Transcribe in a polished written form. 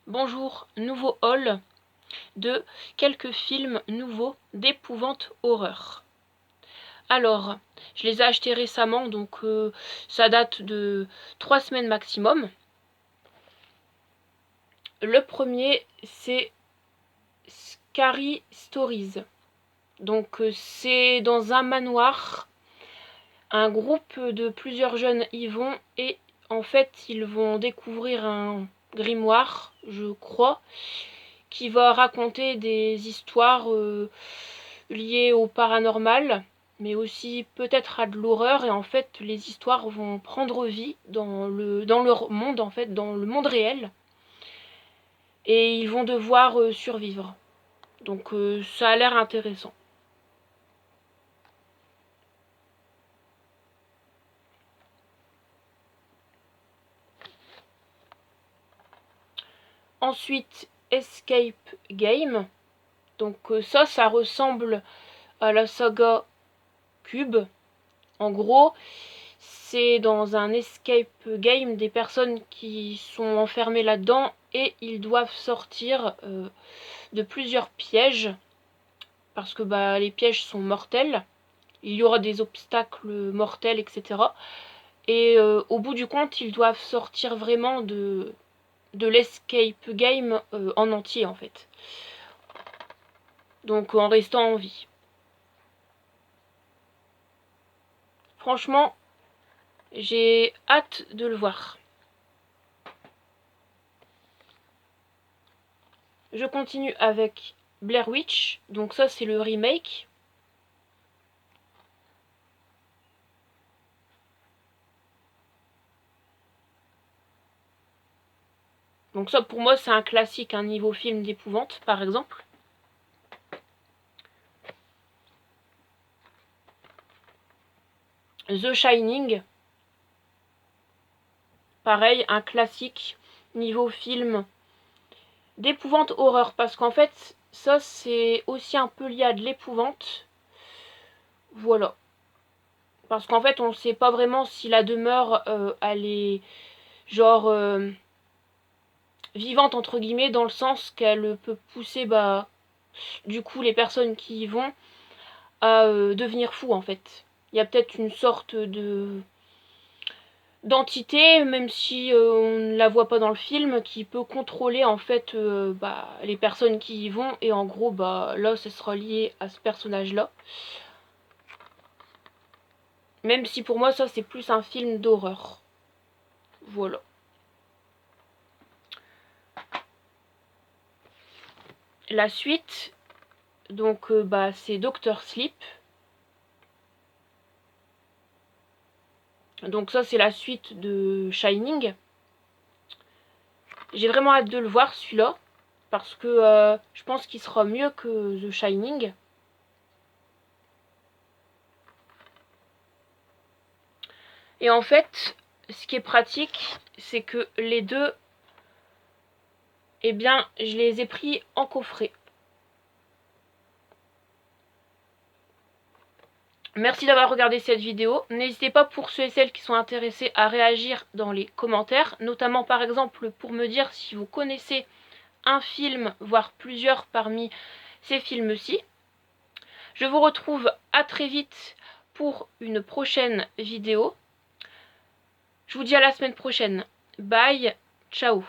Bonjour, nouveau haul de quelques films nouveaux d'épouvante horreur. Alors, je les ai achetés récemment, donc ça date de 3 semaines maximum. Le premier, c'est Scary Stories. Donc c'est dans un manoir. Un groupe de plusieurs jeunes y vont et en fait ils vont découvrir un grimoire, je crois, qui va raconter des histoires liées au paranormal, mais aussi peut-être à de l'horreur. Et en fait les histoires vont prendre vie dans leur monde, en fait, dans le monde réel, et ils vont devoir survivre. Donc ça a l'air intéressant. Ensuite, Escape Game. Donc ça ressemble à la saga Cube. En gros, c'est dans un escape game des personnes qui sont enfermées là-dedans et ils doivent sortir de plusieurs pièges, parce que les pièges sont mortels. Il y aura des obstacles mortels, etc. Et au bout du compte, ils doivent sortir vraiment de l'escape game en entier, en fait. Donc en restant en vie. Franchement, j'ai hâte de le voir. Je continue avec Blair Witch. Donc ça, c'est le remake. Donc ça, pour moi, c'est un classique, un niveau film d'épouvante, par exemple. The Shining. Pareil, un classique niveau film d'épouvante horreur. Parce qu'en fait, ça, c'est aussi un peu lié à de l'épouvante. Voilà. Parce qu'en fait, on ne sait pas vraiment si la demeure, elle est genre vivante, entre guillemets, dans le sens qu'elle peut pousser du coup les personnes qui y vont à devenir fous, en fait. Il y a peut-être une sorte d'entité, même si on ne la voit pas dans le film, qui peut contrôler en fait les personnes qui y vont. Et en gros, là, ce sera lié à ce personnage-là. Même si pour moi, ça, c'est plus un film d'horreur. Voilà. La suite, donc c'est Doctor Sleep. Donc ça, c'est la suite de Shining. J'ai vraiment hâte de le voir, celui-là, parce que je pense qu'il sera mieux que The Shining. Et en fait, ce qui est pratique, c'est que les deux, eh bien, je les ai pris en coffret. Merci d'avoir regardé cette vidéo. N'hésitez pas, pour ceux et celles qui sont intéressés, à réagir dans les commentaires, notamment par exemple pour me dire si vous connaissez un film, voire plusieurs parmi ces films-ci. Je vous retrouve à très vite pour une prochaine vidéo. Je vous dis à la semaine prochaine. Bye, ciao.